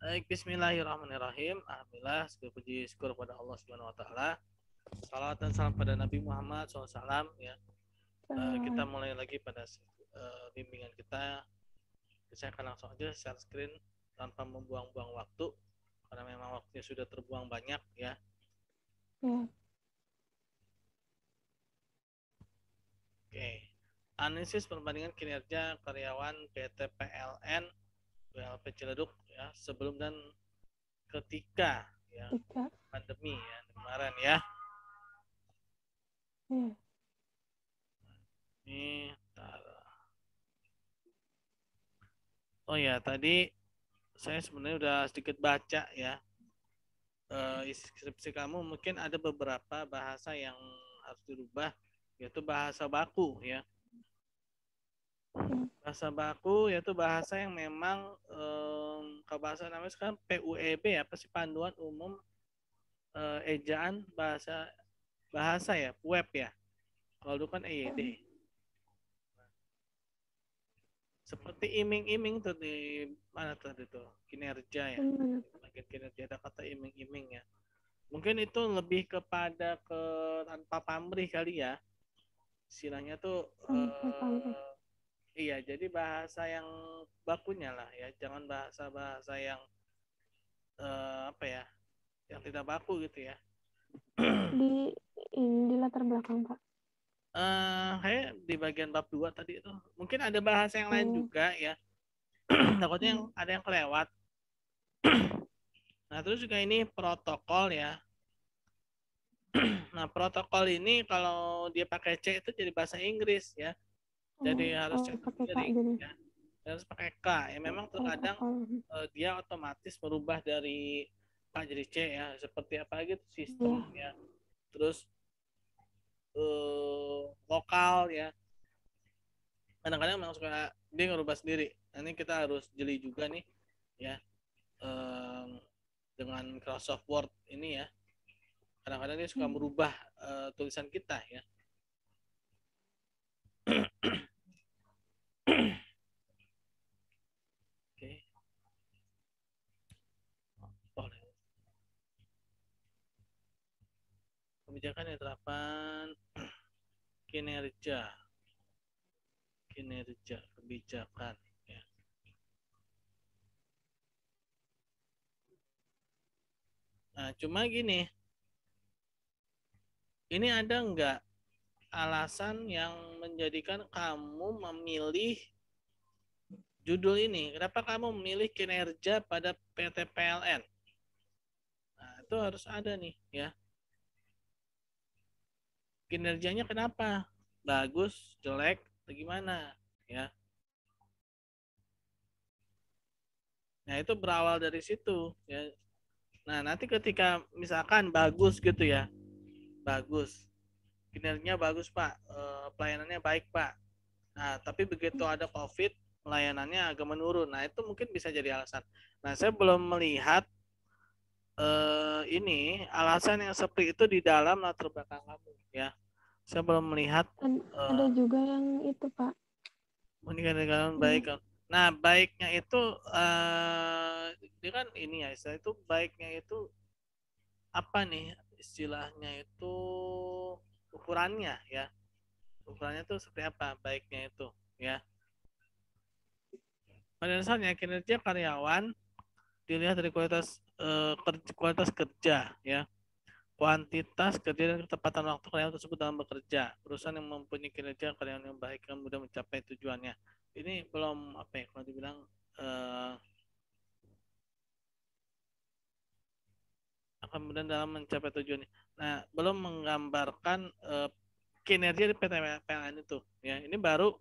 Baik, bismillahirrahmanirrahim. Alhamdulillah, segala puji syukur kepada Allah Subhanahu wa taala. Salawat dan salam pada Nabi Muhammad SAW ya. Kita mulai lagi pada bimbingan kita. Saya akan langsung aja share screen tanpa membuang-buang waktu karena memang waktunya sudah terbuang banyak ya. Oke. Analisis perbandingan kinerja karyawan PT PLN WLP Ciledug ya sebelum dan ketika ya pandemi ya kemarin ya. Ini oh ya tadi saya sebenarnya udah sedikit baca ya skripsi kamu mungkin ada beberapa bahasa yang harus dirubah yaitu bahasa baku ya. Bahasa baku yaitu bahasa yang memang kalau bahasa namanya sekarang PUEB ya, apa sih panduan umum ejaan bahasa ya, web ya. Kalau dulu kan EYD. Seperti iming-iming tuh di mana tadi tuh kinerja ya. Bagian kinerja ada kata iming-iming ya. Mungkin itu lebih kepada ke tanpa pamrih kali ya. Istilahnya tuh iya, jadi bahasa yang bakunya lah ya, jangan bahasa-bahasa yang apa ya, yang tidak baku gitu ya. Di latar belakang Pak. Kayak di bagian bab 2 tadi itu mungkin ada bahasa yang lain juga ya. Takutnya yang ada yang kelewat. Nah terus juga ini protokol ya. Nah protokol ini kalau dia pakai C itu jadi bahasa Inggris ya. Jadi harus cetak sendiri ya. Harus pakai K ya. Memang terkadang dia otomatis merubah dari K jadi C ya. Seperti apa gitu sistem ya. Terus lokal ya. Kadang-kadang memang suka dia ngerubah sendiri. Nah, ini kita harus jeli juga nih ya dengan Microsoft Word ini ya. Kadang-kadang dia suka merubah tulisan kita ya. Oke. Kebijakan yang terapan kinerja kebijakan ya. Nah cuma gini, ini ada nggak alasan yang menjadikan kamu memilih judul ini? Kenapa kamu memilih kinerja pada PT PLN? Nah itu harus ada nih ya. Kinerjanya kenapa? Bagus, jelek, bagaimana ya? Nah itu berawal dari situ ya. Nah nanti ketika misalkan bagus gitu ya, bagus, kinerjanya bagus Pak, pelayanannya baik Pak. Nah tapi begitu ada COVID, pelayanannya agak menurun. Nah itu mungkin bisa jadi alasan. Nah saya belum melihat ini alasan yang seperti itu di dalam latar belakang kamu ya. Saya belum melihat. Ada juga yang itu Pak. Meningkatkan baik. Nah baiknya itu ini kan ini ya, istilah itu baiknya itu apa nih istilahnya itu ukurannya ya. Ukurannya itu seperti apa baiknya itu ya. Pada dasarnya kinerja karyawan dilihat dari kualitas kerja ya, kuantitas kerja dan ketepatan waktu karyawan tersebut dalam bekerja. Perusahaan yang mempunyai kinerja karyawan yang baik kan mudah mencapai tujuannya. Ini belum apa ya kalau dibilang akan mudah dalam mencapai tujuan. Nah, belum menggambarkan kinerja di PT PLN itu. Ya, ini baru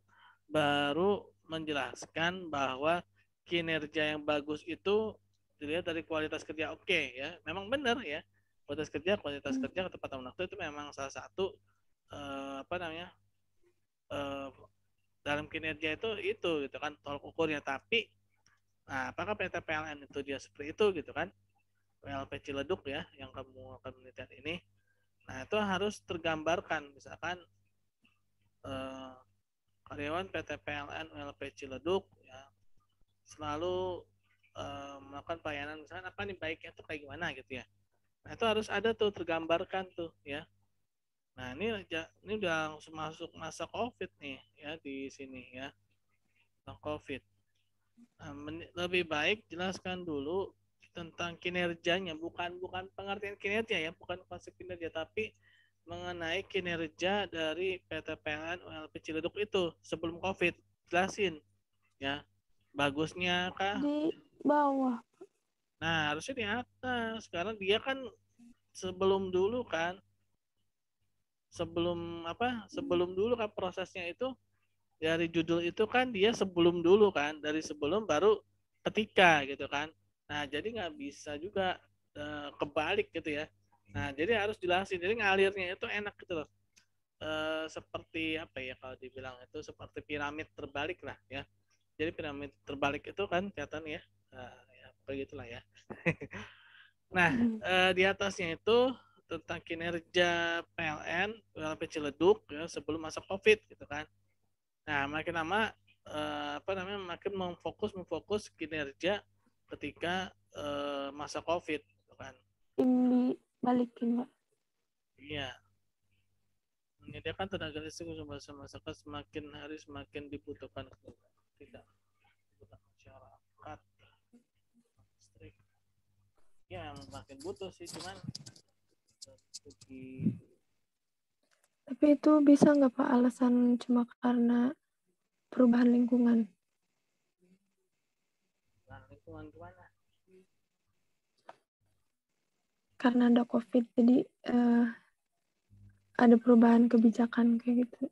menjelaskan bahwa kinerja yang bagus itu dilihat dari kualitas kerja. Oke, ya, memang benar ya. Kualitas kerja, ketepatan waktu itu memang salah satu apa namanya dalam kinerja itu gitu kan tolak ukurnya. Tapi, nah, apakah PT PLN itu dia seperti itu gitu kan? WLP Ciledug ya yang kamu akan menelitikan ini. Nah itu harus tergambarkan misalkan karyawan PT PLN WLP Ciledug ya selalu melakukan pelayanan, misalkan apa nih baiknya tuh kayak gimana gitu ya. Nah itu harus ada tuh tergambarkan tuh ya. Nah ini udah masuk masa COVID nih ya di sini ya, COVID. Nah, lebih baik jelaskan dulu tentang kinerjanya, bukan pengertian kinerja ya, bukan konsep kinerja, tapi mengenai kinerja dari PT PLN ULP Ciledug itu sebelum COVID. Jelasin ya, bagusnya kah? Di bawah. Nah, harusnya di atas. Sekarang dia kan sebelum dulu kan, sebelum dulu kan prosesnya itu dari judul itu kan dia sebelum dulu kan, dari sebelum baru ketika gitu kan. Nah jadi nggak bisa juga kebalik gitu ya. Nah jadi harus jelasin, jadi ngalirnya itu enak gitu loh. Seperti apa ya kalau dibilang itu seperti piramid terbalik lah ya. Jadi piramid terbalik itu kan kelihatan ya, ya begitulah ya. Nah di atasnya itu tentang kinerja PLN ULP Ciledug ya, sebelum masa COVID gitu kan. Nah, makin lama makin memfokus kinerja ketika masa COVID, gitu kan. Ini balikin, Mbak. Iya. Menyediakan tenaga listrik untuk masyarakat semakin hari semakin dibutuhkan tidak dibutuhkan masyarakat listrik. Ya, makin butuh sih, cuman Tapi itu bisa nggak Pak alasan cuma karena perubahan lingkungan? Lingkungan gimana? Karena ada COVID, jadi ada perubahan kebijakan kayak gitu.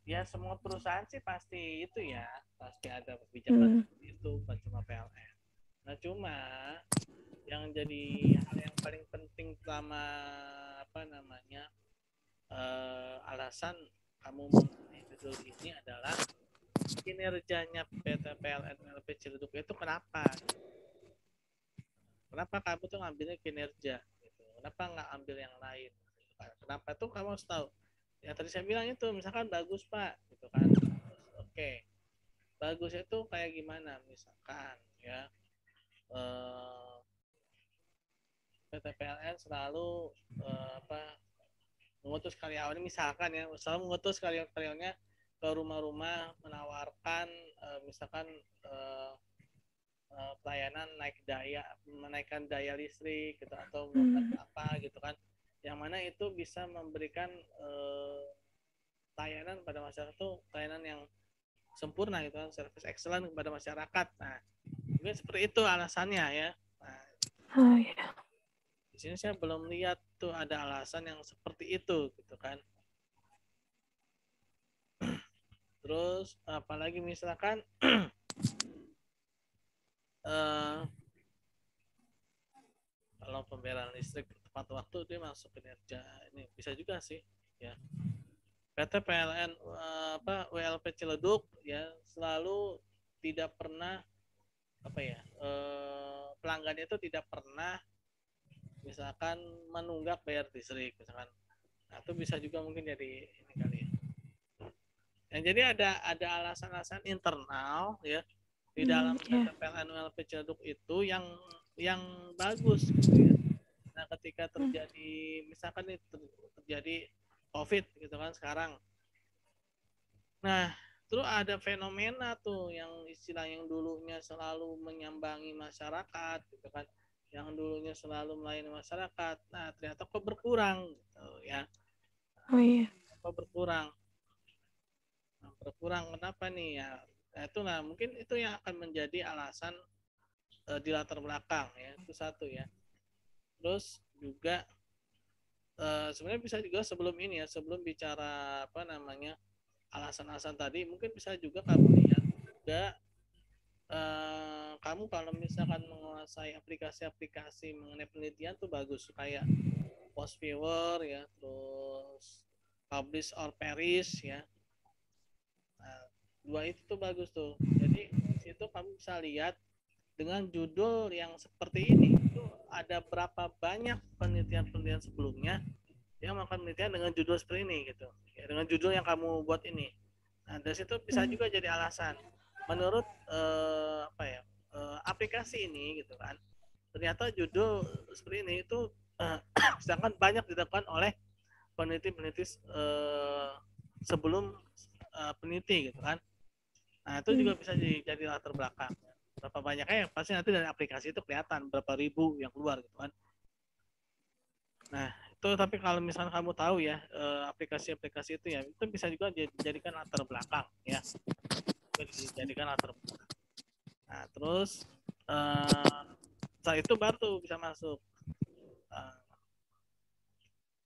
Ya semua perusahaan sih pasti itu ya, pasti ada kebijakan itu, bukan cuma PLN. Nah cuma yang jadi hal yang paling penting selama alasan kamu memilih judul ini adalah kinerjanya PT PLN LP Ciledug itu kenapa? Kenapa kamu tuh ngambilnya kinerja? Gitu. Kenapa nggak ambil yang lain? Kenapa tuh kamu harus tahu? Ya tadi saya bilang itu, misalkan bagus Pak, gitu kan? Oke, bagus itu kayak gimana? Misalkan ya. PT PLN selalu mengutus karyawan, misalkan ya, selalu mengutus karyawannya ke rumah-rumah menawarkan misalkan pelayanan menaikkan daya listrik gitu, atau apa gitu kan, yang mana itu bisa memberikan layanan pada masyarakat itu layanan yang sempurna gitu kan, service excellent kepada masyarakat. Nah mungkin seperti itu alasannya ya. Nah, di sini saya belum lihat tuh ada alasan yang seperti itu gitu kan. Terus apalagi misalkan kalau pembayaran listrik tepat waktu dia masuk kinerja, ini bisa juga sih ya. PT PLN ULP Ciledug ya selalu tidak pernah pelanggan itu tidak pernah misalkan menunggak bayar listrik misalkan. Nah, itu bisa juga mungkin jadi ini kali ya. Jadi ada alasan-alasan internal ya di dalam PT PLN ULP Ciledug itu yang bagus gitu ya. Nah, ketika terjadi misalkan itu terjadi COVID gitu kan sekarang. Nah, terus ada fenomena tuh yang istilah yang dulunya selalu menyambangi masyarakat gitu kan, yang dulunya selalu melayani masyarakat. Nah, ternyata kok berkurang gitu ya. Oh iya. Kok berkurang? Nah, berkurang kenapa nih ya? Nah, mungkin itu yang akan menjadi alasan di latar belakang ya. Itu satu ya. Terus juga sebenarnya bisa juga sebelum ini ya, sebelum bicara alasan-alasan tadi, mungkin bisa juga kamu lihat juga kamu kalau misalkan menguasai aplikasi-aplikasi mengenai penelitian tuh bagus, kayak Post Viewer ya, terus Publish or Perish ya. Nah, dua itu tuh bagus tuh. Jadi di situ kamu bisa lihat dengan judul yang seperti ini itu ada berapa banyak penelitian-penelitian sebelumnya yang melakukan penelitian dengan judul seperti ini gitu ya, dengan judul yang kamu buat ini. Nah dari situ bisa juga jadi alasan menurut aplikasi ini gitu kan, ternyata judul seperti ini itu sedangkan banyak dilakukan oleh peneliti-peneliti sebelum peneliti gitu kan. Nah itu juga bisa jadi latar belakang. Berapa banyaknya pasti nanti dari aplikasi itu kelihatan berapa ribu yang keluar gitu kan. Nah itu tapi kalau misalnya kamu tahu ya aplikasi-aplikasi itu ya itu bisa juga dijadikan latar belakang ya, dijadikan latar belakang. Nah terus setelah itu baru tuh bisa masuk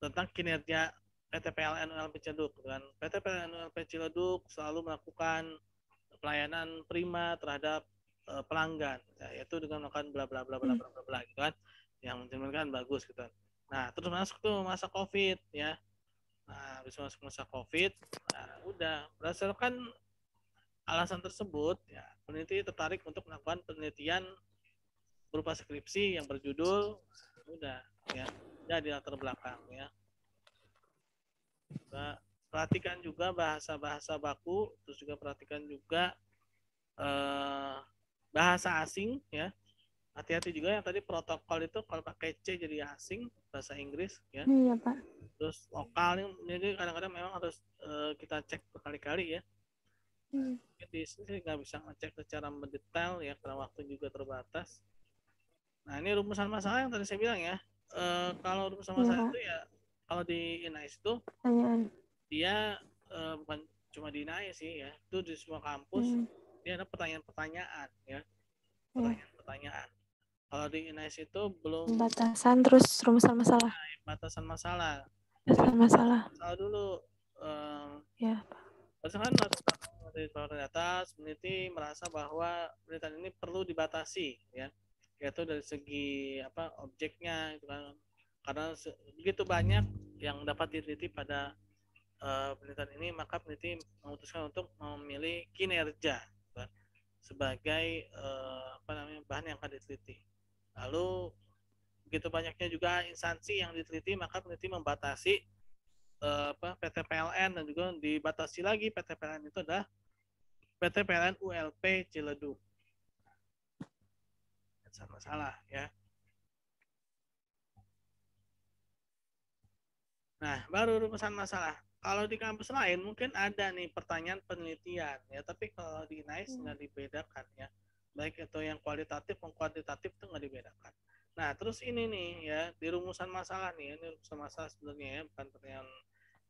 tentang kinerja PT PLN ULP Ciledug kan. PT PLN ULP Ciledug selalu melakukan pelayanan prima terhadap pelanggan, ya, yaitu dengan melakukan bla bla bla bla bla bla, bla gitu kan, yang mencerminkan bagus gitu kan. Nah terus masuk tuh masa COVID ya. Nah habis masuk masa COVID, nah, udah berdasarkan alasan tersebut ya peneliti tertarik untuk melakukan penelitian berupa skripsi yang berjudul udah ya jadi latar belakang ya. Perhatikan juga bahasa-bahasa baku, terus juga perhatikan juga bahasa asing ya. Hati-hati juga yang tadi protokol itu kalau pakai C jadi asing bahasa Inggris ya. Iya Pak. Terus lokal ini kadang-kadang memang harus kita cek berkali-kali ya. Di sini nggak bisa ngecek secara mendetail ya karena waktu juga terbatas. Nah ini rumusan masalah yang tadi saya bilang ya. Kalau rumusan masalah itu ya kalau di INAIS itu dia bukan cuma di INAIS sih ya, itu di semua kampus dia ada pertanyaan-pertanyaan ya, pertanyaan-pertanyaan. Kalau di INAIS itu belum batasan terus rumusan masalah. Batasan masalah. Batasan masalah. Masalah dulu. Ya. Berdasarkan dari atas, peneliti merasa bahwa penelitian ini perlu dibatasi ya, yaitu dari segi apa objeknya itu kan, karena begitu banyak yang dapat diteliti pada penelitian ini, maka peneliti memutuskan untuk memilih kinerja kan, sebagai apa namanya bahan yang akan diteliti. Lalu begitu banyaknya juga instansi yang diteliti, maka peneliti membatasi PT PLN dan juga dibatasi lagi PT PLN itu adalah PT PLN ULP Ciledug. Salah ya. Nah, baru rumusan masalah. Kalau di kampus lain mungkin ada nih pertanyaan penelitian ya, tapi kalau di INAIS nggak dibedakan ya. Baik itu yang kualitatif maupun kuantitatif itu nggak dibedakan. Nah, terus ini nih ya, di rumusan masalah nih, ini rumusan masalah sebenarnya ya, bukan pertanyaan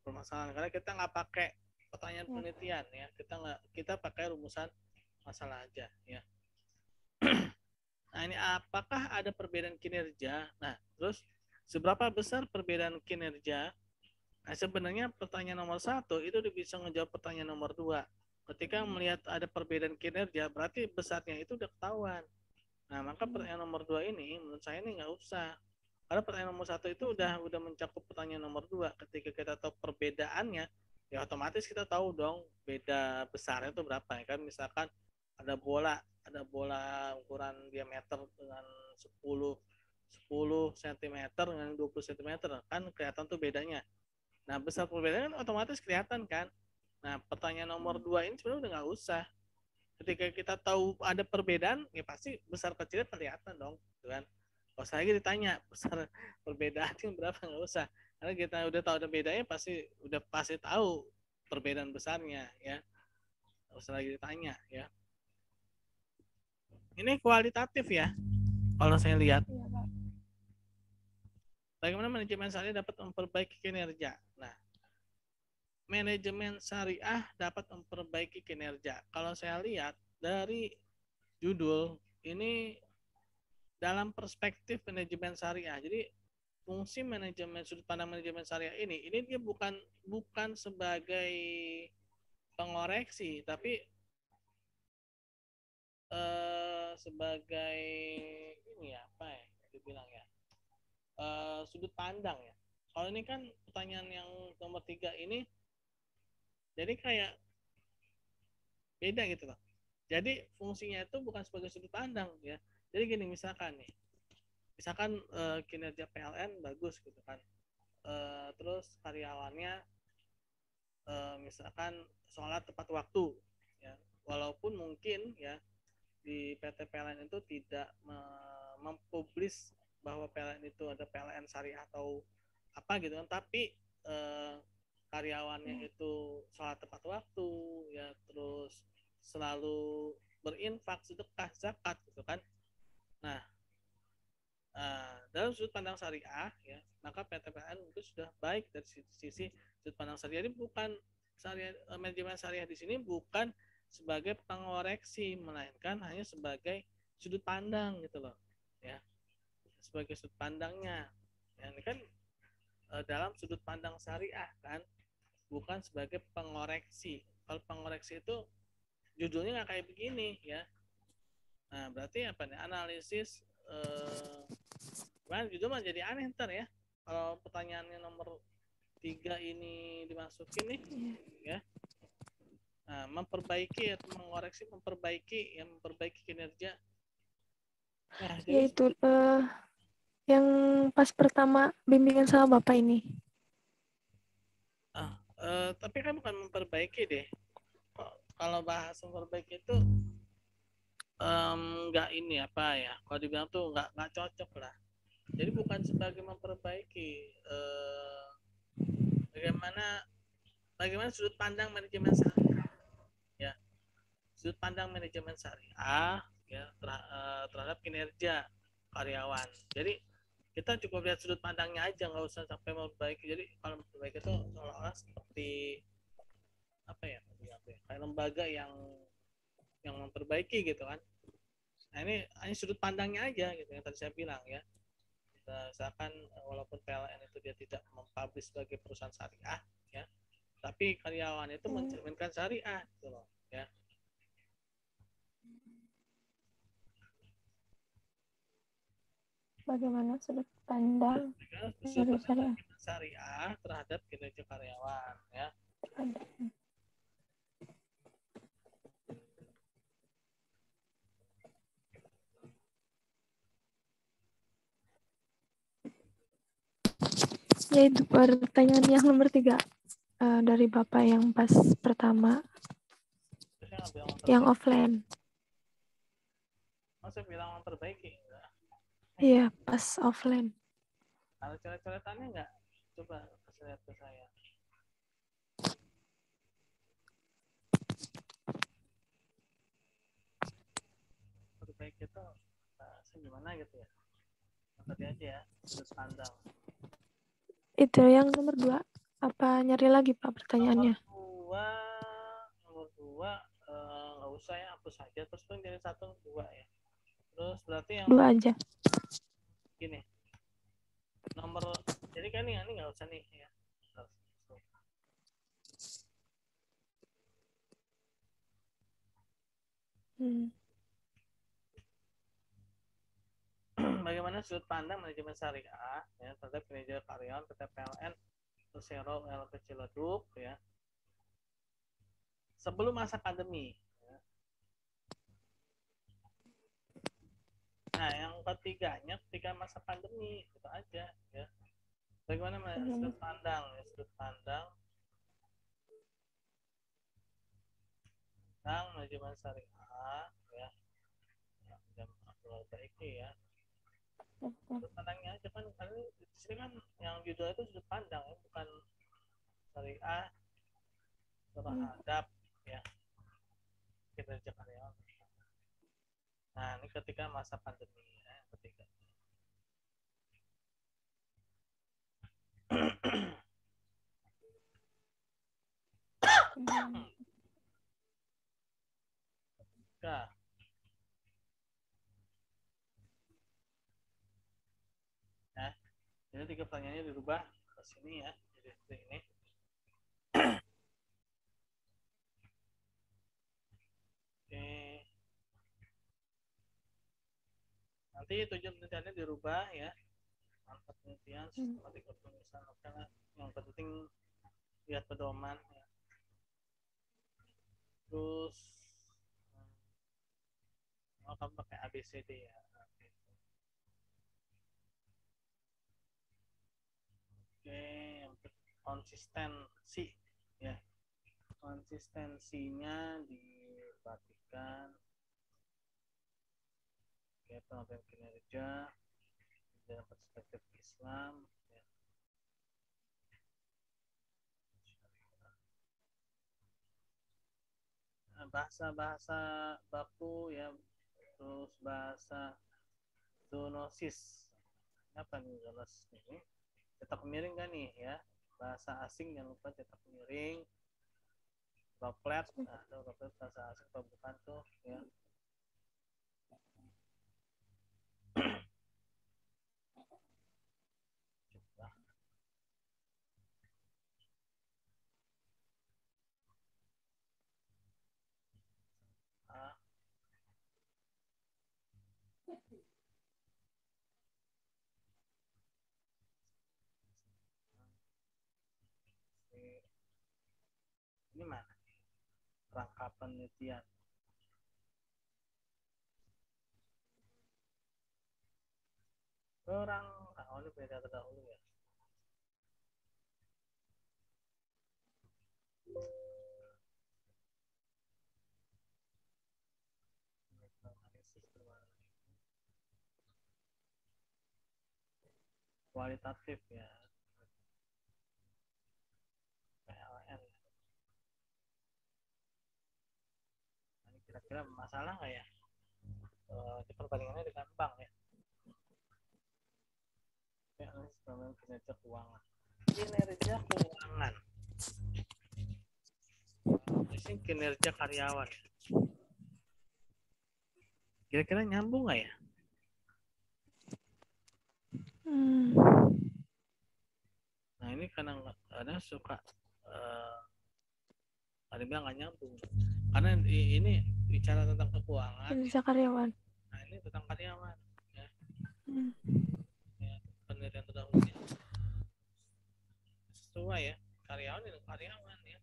permasalahan, karena kita nggak pakai pertanyaan penelitian ya, kita pakai rumusan masalah aja ya. Nah, ini apakah ada perbedaan kinerja? Nah, terus seberapa besar perbedaan kinerja? Nah, sebenarnya pertanyaan nomor 1 itu bisa menjawab pertanyaan nomor 2. Ketika melihat ada perbedaan kinerja, berarti besarnya itu udah ketahuan. Nah, maka pertanyaan nomor 2 ini menurut saya ini nggak usah. Karena pertanyaan nomor 1 itu udah mencakup pertanyaan nomor 2. Ketika kita tahu perbedaannya, ya otomatis kita tahu dong beda besarnya itu berapa ya kan. Misalkan ada bola ukuran diameter dengan 10 cm dengan 20 cm kan kelihatan tuh bedanya. Nah, besar perbedaannya kan otomatis kelihatan kan. Nah, pertanyaan nomor 2 ini sebenarnya udah nggak usah. Ketika kita tahu ada perbedaan, ya pasti besar kecilnya kelihatan dong, gitu kan. Kalau saya lagi ditanya besar perbedaannya berapa, nggak usah. Karena kita udah tahu ada bedanya, udah pasti tahu perbedaan besarnya ya. Nggak usah lagi ditanya ya. Ini kualitatif ya, kalau saya lihat. Bagaimana manajemen syariah dapat memperbaiki kinerja? Nah, manajemen syariah dapat memperbaiki kinerja. Kalau saya lihat dari judul ini dalam perspektif manajemen syariah. Jadi fungsi manajemen sudut pandang manajemen syariah ini dia bukan sebagai pengoreksi, tapi sebagai ini ya apa ya dibilang ya sudut pandang ya. Kalau ini kan pertanyaan yang nomor 3 ini jadi kayak beda gitu loh. Jadi fungsinya itu bukan sebagai sudut pandang ya. Jadi gini misalkan kinerja PLN bagus gitu kan. Terus karyawannya misalkan sholat tepat waktu ya. Walaupun mungkin ya di PT PLN itu tidak mempublis bahwa PLN itu ada PLN syariah atau apa gitu kan, tapi karyawannya itu sholat tepat waktu ya, terus selalu berinfak, sedekah, zakat gitu kan. Nah, dalam sudut pandang syariah ya, maka PT PLN itu sudah baik dari sisi sudut pandang syariah. Ini bukan syariah, manajemen syariah di sini bukan sebagai pengoreksi, melainkan hanya sebagai sudut pandang gitu loh ya, sebagai sudut pandangnya ya. Ini kan dalam sudut pandang syariah kan, bukan sebagai pengoreksi. Kalau pengoreksi itu judulnya nggak kayak begini ya. Nah, berarti apa nih, analisis judul mah jadi aneh ntar ya kalau pertanyaannya nomor 3 ini dimasukin nih ya. Nah, memperbaiki atau mengoreksi, memperbaiki kinerja. Nah, ya itu yang pas pertama bimbingan sama Bapak ini. Tapi kan bukan memperbaiki deh. Kalau bahas memperbaiki itu nggak ini apa ya, kalau dibilang tuh nggak cocok lah. Jadi bukan sebagai memperbaiki bagaimana sudut pandang manajemen syariah ya, sudut pandang manajemen syariah ya terhadap kinerja karyawan. Jadi kita cukup lihat sudut pandangnya aja, nggak usah sampai memperbaiki. Jadi kalau memperbaiki itu seolah-olah seperti apa ya, kayak lembaga yang memperbaiki gitu kan. Nah, ini hanya sudut pandangnya aja gitu yang tadi saya bilang ya. Misalkan walaupun PLN itu dia tidak mempublish sebagai perusahaan syariah ya, tapi karyawan itu mencerminkan syariah gitu loh ya. Bagaimana sudut pandang dari syariah syariah terhadap kinerja karyawan ya. Yaitu pertanyaan yang nomor 3 dari Bapak yang pas pertama yang offline. Saya bilang memperbaiki enggak? Iya, pas offline. Ada coret-coretannya enggak? Coba kasih lihat ke saya. Perbaiki itu gimana gitu ya? Tadi aja ya, sudut pandang. Itu yang nomor 2. Apa nyari lagi Pak pertanyaannya? Nomor dua nggak usah ya, hapus saja. Terus tuh jadi 1, 2 ya. Terus berarti yang 2 aja. Gini. Nomor, jadi kan ini nggak usah nih ya. Bagaimana sudut pandang manajemen syariah ya terhadap kinerja karyawan PT PLN Persero LP Ciledug ya sebelum masa pandemi ya. Nah, yang ketiganya ketika masa pandemi itu aja ya. Bagaimana sudut pandang ya, sudut pandang tentang manajemen syariah ya. Dan perbaiki ya. Sudut pandangnya aja kan, karena di sini kan yang judul itu sudut pandang ya, bukan syariah terhadap ya kinerja karyawan. Nah, ini ketika masa pandemi ya, yang ketiga. Nah, ya, jadi 3 pertanyaannya dirubah ke sini ya, jadi seperti ini. Oke. Nanti tujuan penelitiannya dirubah ya. Mantap penelitian, sistematik penulisan, karena yang penting lihat pedoman ya. Terus kamu pakai ABCD ya. Oke, yang konsistensi ya. Konsistensinya diperhatikan. ya, pengambilan kinerja dalam perspektif Islam ya. Bahasa-bahasa baku ya, terus bahasa zoonosis. Apa nih zoonosis ini? Cetak miring kan nih ya, bahasa asing jangan lupa cetak miring. Droplet, nah droplet bahasa asing atau bukan tuh ya. Ini mana? Rangka penelitian. Oh ini beda terdahulu ya. Kualitatif ya. PLN. Ini kira-kira masalah nggak ya? Di perbandingannya dengan bank ya. Kinerja keuangan. Kinerja keuangan. Ini kinerja karyawan. Kira-kira nyambung nggak ya? Nah ini kadang suka ada bilang nggak nyambung. Karena ini bicara tentang keuangan. Kinerja karyawan. Nah ini tentang karyawan. Ya. Ya, penelitian terdahulu ya. Sesuai ya, karyawan itu karyawan ya.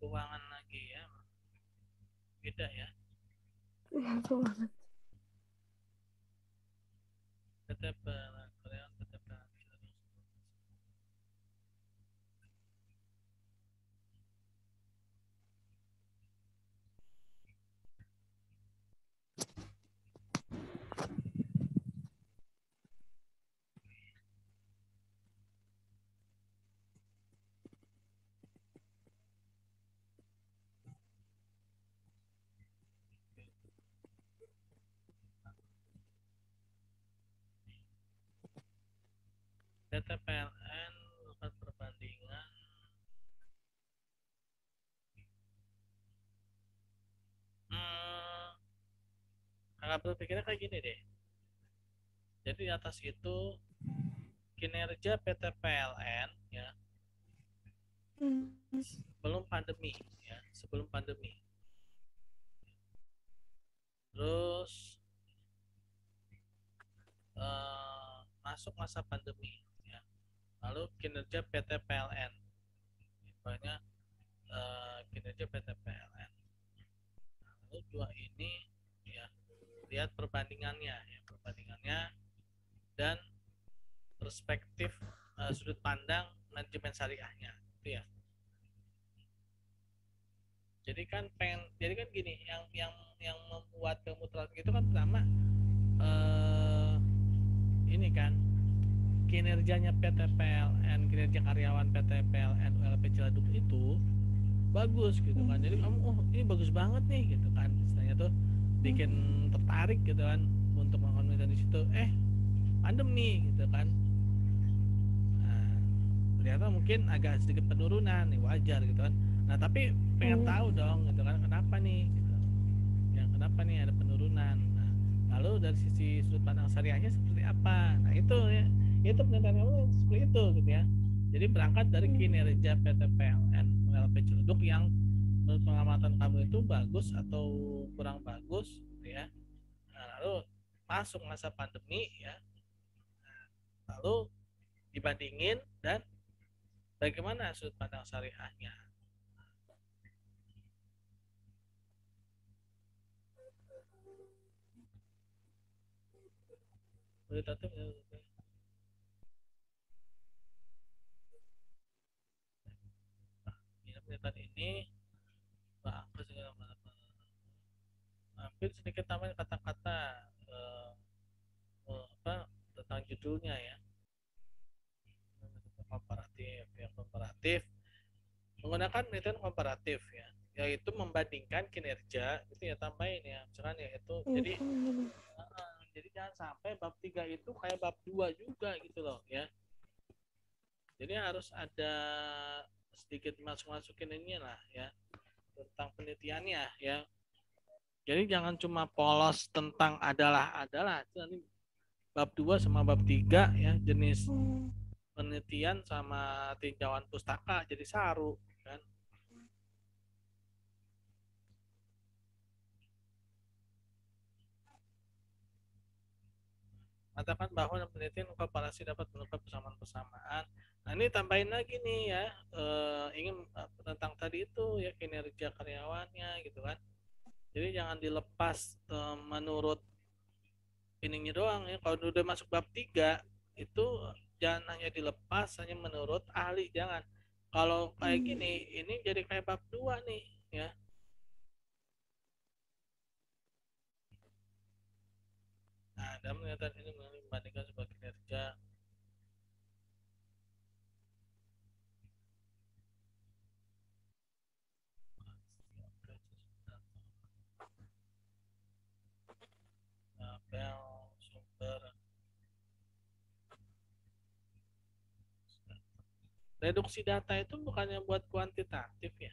Keuangan lagi ya, beda ya. Iya, keuangan. TTP, karyawan TTP. Data PLN melakukan perbandingan kakak berpikirnya kayak gini deh. Jadi di atas itu kinerja PT PLN ya sebelum pandemi ya, sebelum pandemi. Terus masuk masa pandemi ya. Lalu kinerja PT PLN. Banyak kinerja PT PLN. Lalu dua ini ya lihat perbandingannya ya, perbandingannya dan perspektif sudut pandang manajemen syariahnya itu ya. Jadi kan gini, yang membuat kemuteran itu kan pertama ini kan kinerjanya PT PLN, kinerja karyawan PT PLN ULP Ciledug itu bagus gitu kan. Jadi kamu ini bagus banget nih gitu kan. Istilahnya tuh bikin tertarik gitu kan untuk melakukan di situ. Pandemi gitu kan. Nah, ternyata mungkin agak sedikit penurunan nih, wajar gitu kan. Nah, tapi pengen tahu dong gitu kan kenapa nih gitu. Yang kenapa nih ada penurunan. Nah, lalu dari sisi sudut pandang syariahnya seperti apa? Nah, itu ya. Itu penelitian kamu seperti itu gitu ya. Jadi berangkat dari kinerja PT PLN ULP Ciledug yang menurut pengamatan kamu itu bagus atau kurang bagus gitu ya. Nah, lalu masuk masa pandemi ya. Lalu dibandingin dan bagaimana sudut pandang syariahnya. Kualitatif ya. sedikit tambahin kata-kata tentang judulnya ya. Komparatif ya, komparatif menggunakan metode komparatif ya, yaitu membandingkan kinerja itu ya, tambahin ya misalkan ya itu jadi jangan sampai bab 3 itu kayak bab 2 juga gitu loh ya. Jadi harus ada sedikit masukin ini lah ya tentang penelitiannya ya. Jadi jangan cuma polos tentang adalah itu nanti bab 2 sama bab 3 ya, jenis penelitian sama tinjauan pustaka jadi saru kan. Katakan bahwa penelitian komparasi dapat mengungkap persamaan-persamaan. Nah ini tambahin lagi nih ya, ingin tentang tadi itu ya, kinerja karyawannya gitu kan. Jadi jangan dilepas menurut ininya doang ya. Kalau udah masuk bab 3 itu jangan hanya dilepas hanya menurut ahli, jangan. Kalau kayak gini ini jadi kayak bab 2 nih ya. Nah, dalam penelitian ini membandingkan sebuah kinerja tabel sumber. Reduksi data itu bukannya buat kuantitatif ya?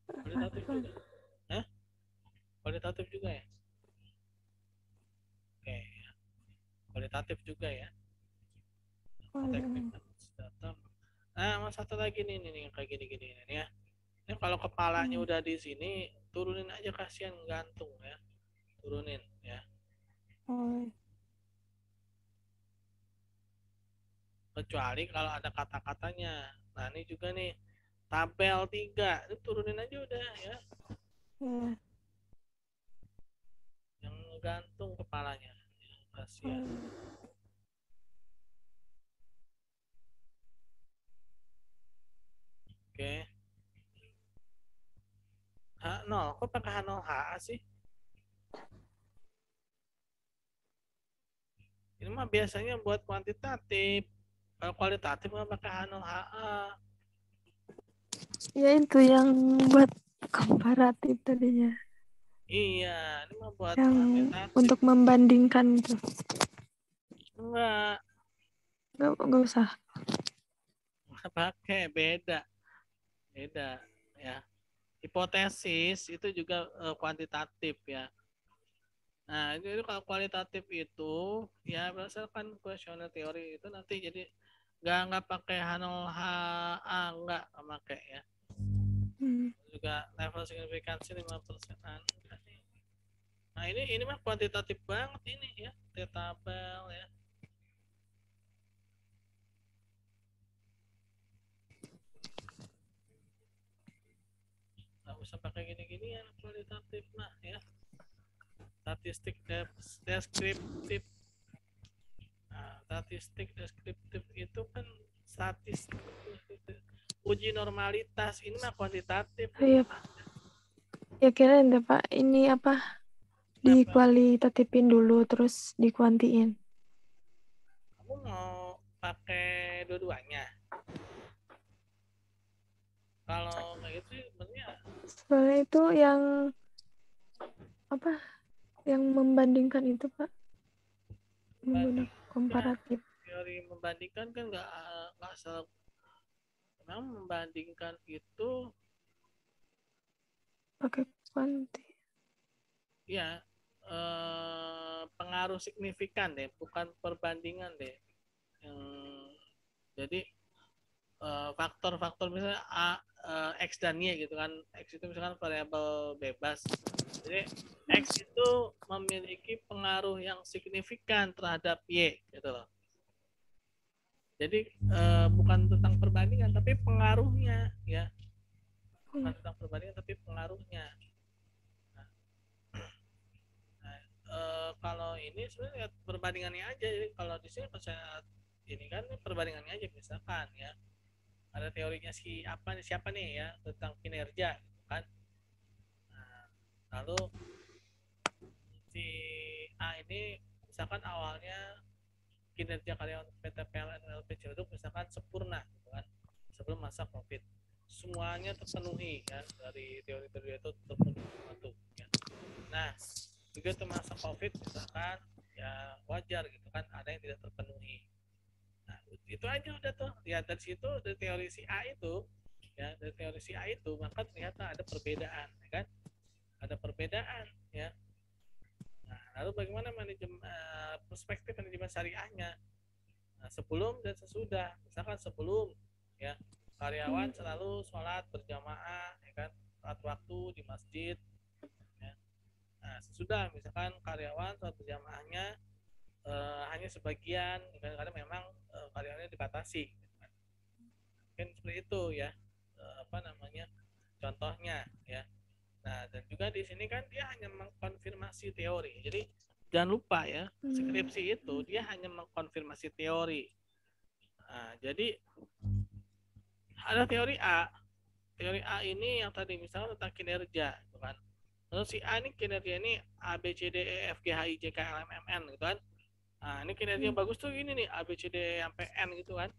Kualitatif juga? Hah? Kualitatif juga ya? Oke, ya. Kualitatif juga ya? Teknik data. Nah, satu lagi nih kayak gini-gini ya. Ini kalau kepalanya udah di sini, turunin aja, kasihan gantung ya. Turunin ya. Kecuali kalau ada kata-katanya. Nah, ini juga nih tabel 3, ini turunin aja udah ya. Yang gantung kepalanya. Kasihan. Oke. H0, kok pakai H0HA sih? Ini mah biasanya buat kuantitatif. Kalau kualitatif nggak pakai H0HA. Ya itu yang buat komparatif tadinya. Iya, ini mah buat yang kuantitatif. Untuk membandingkan itu. Enggak usah. Nggak pakai, beda ya. Hipotesis itu juga kuantitatif ya. Nah, itu kalau kualitatif itu ya berdasarkan kuesioner teori itu nanti jadi nggak pakai H0HA, nggak pakai ya. Juga level signifikansi 5%. Nah, ini mah kuantitatif banget ini ya, tabel ya. Nggak usah pakai gini-gini ya, kualitatif mah ya. Statistik deskriptif. Nah, statistik deskriptif itu kan statistik uji normalitas, ini mah kuantitatif. Iya Pak. Ya kirain deh Pak, ini apa? Dikualitatifin dulu terus dikuantiin. Kamu mau pakai dua-duanya? Kalau kayak gitu sebenarnya Soalnya itu yang apa? Yang membandingkan itu Pak, menggunakan komparatif. Teori membandingkan kan nggak asal. Memang membandingkan itu Pakai kuanti. ya pengaruh signifikan deh, bukan perbandingan deh. Jadi faktor-faktor misalnya A, X dan Y gitu kan. X itu misalkan variabel bebas. Jadi X itu memiliki pengaruh yang signifikan terhadap Y gitu loh. Jadi bukan tentang perbandingan tapi pengaruhnya ya. Bukan tentang perbandingan tapi pengaruhnya. Kalau ini sebenarnya perbandingannya aja. Jadi kalau di sini saya ini kan perbandingannya aja, misalkan ya ada teorinya siapa nih ya tentang kinerja gitu kan. Nah, lalu si A ini misalkan awalnya kinerja karyawan PT PLN LP Ciledug misalkan sempurna gitu kan, sebelum masa COVID semuanya terpenuhi ya, dari teori-teori itu terpenuhi satu ya. Nah begitu masa COVID misalkan ya wajar gitu kan ada yang tidak terpenuhi. Nah itu aja udah tuh lihat dari situ, dari teori si A itu ya, dari teori si A itu maka ternyata ada perbedaan ya kan, ada perbedaan ya. Nah, lalu bagaimana manajemen perspektif manajemen syariahnya? Nah, sebelum dan sesudah. Misalkan sebelum ya karyawan selalu sholat berjamaah ya kan, saat waktu di masjid ya. Nah, sesudah misalkan karyawan sholat berjamaahnya hanya sebagian ya kan, karena memang karyawannya dibatasi gitu kan. Mungkin seperti itu ya, apa namanya, contohnya ya. Nah, dan juga di sini kan dia hanya mengkonfirmasi teori. Jadi jangan lupa ya, skripsi itu dia hanya mengkonfirmasi teori. Nah, jadi ada teori A. Teori A ini yang tadi misalnya tentang kinerja, gitu kan. Terus si A ini kinerja ini A B C D E F G H I J K L M N N gitu kan. Nah, ini kinerja bagus tuh ini nih A B C D E sampai N gitu kan.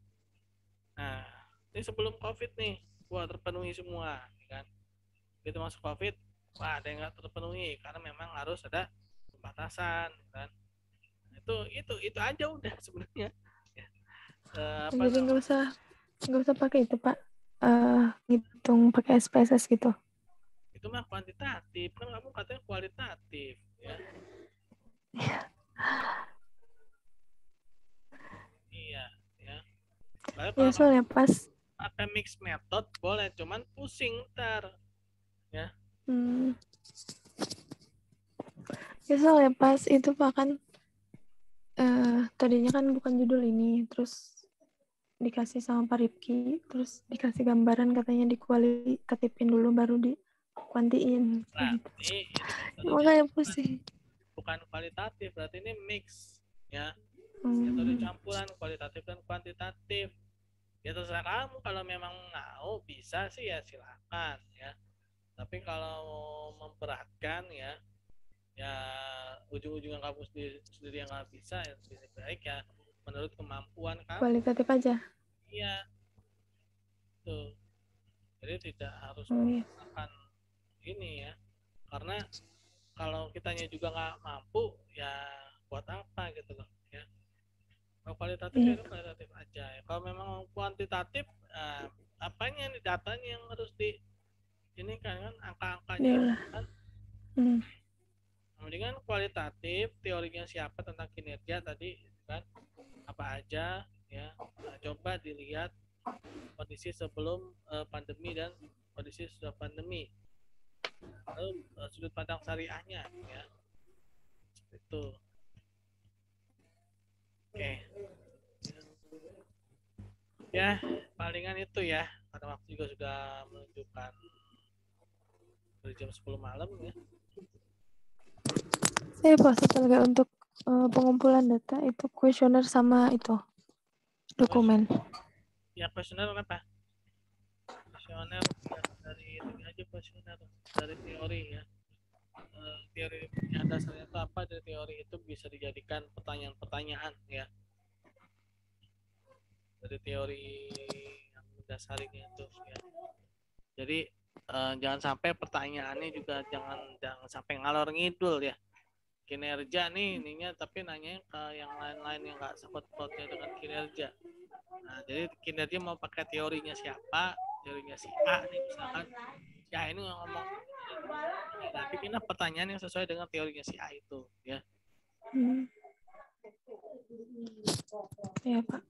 Nah, ini sebelum COVID nih, wah terpenuhi semua, gitu kan. Begitu masuk COVID, wah ada yang nggak terpenuhi karena memang harus ada pembatasan, gitu kan. Itu aja udah sebenarnya. Ya. Jadi nggak usah pakai itu Pak, ngitung pakai SPSS gitu. Itu mah kuantitatif, kan kamu katanya kualitatif ya. Iya ya. Ya soalnya pas pakai mix method boleh, cuman pusing ntar ya. Ya soalnya pas itu Pak kan tadinya kan bukan judul ini, terus dikasih sama Pak Rifki, terus dikasih gambaran katanya dikualitatifin dulu baru dikuantiin. Berarti ini Makanya pusing. Bukan kualitatif, berarti ini mix ya. Metode campuran kualitatif dan kuantitatif. Ya terserah kamu, kalau memang mau bisa sih ya silakan ya. Tapi kalau memberatkan ya ujung-ujungnya kamu sendiri yang nggak bisa, ya lebih baik ya menurut kemampuan kamu. Kualitatif aja. Iya, tuh. Jadi tidak harus menggunakan ini ya, karena kalau kitanya juga nggak mampu ya buat apa gitu loh ya. Kalau kualitatif ya kualitatif aja ya. Kalau memang kuantitatif apanya nih, datanya yang harus di ini kan angka-angkanya kan. Mendingan kualitatif, teorinya siapa tentang kinerja tadi kan, apa aja ya. Nah, coba dilihat kondisi sebelum pandemi dan kondisi sudah pandemi. Lalu sudut pandang syariahnya ya. Itu. Oke. Ya, palingan itu ya. Karena waktu juga sudah menunjukkan dari jam 10 malam ya. Saya proses lagi untuk pengumpulan data itu kuesioner sama itu dokumen. Ya kuesioner apa? Kuesioner ya, dari ini aja kuesioner dari teori ya. Teori yang dasarnya itu apa, dari teori itu bisa dijadikan pertanyaan-pertanyaan ya. Dari teori yang mendasarinya itu ya. Jadi jangan sampai pertanyaannya juga jangan sampai ngalor ngidul ya. Kinerja nih ininya tapi nanya ke yang lain-lain yang nggak sangkut pautnya dengan kinerja. Nah, jadi kinerja mau pakai teorinya siapa, teorinya si A nih misalkan, si A ini ngomong, nah, bikinlah pertanyaan yang sesuai dengan teorinya si A itu ya. Ya Pak.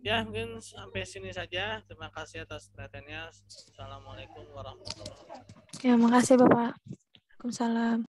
Ya mungkin sampai sini saja. Terima kasih atas perhatiannya. Assalamualaikum warahmatullahi wabarakatuh. Ya makasih Bapak. Waalaikumsalam.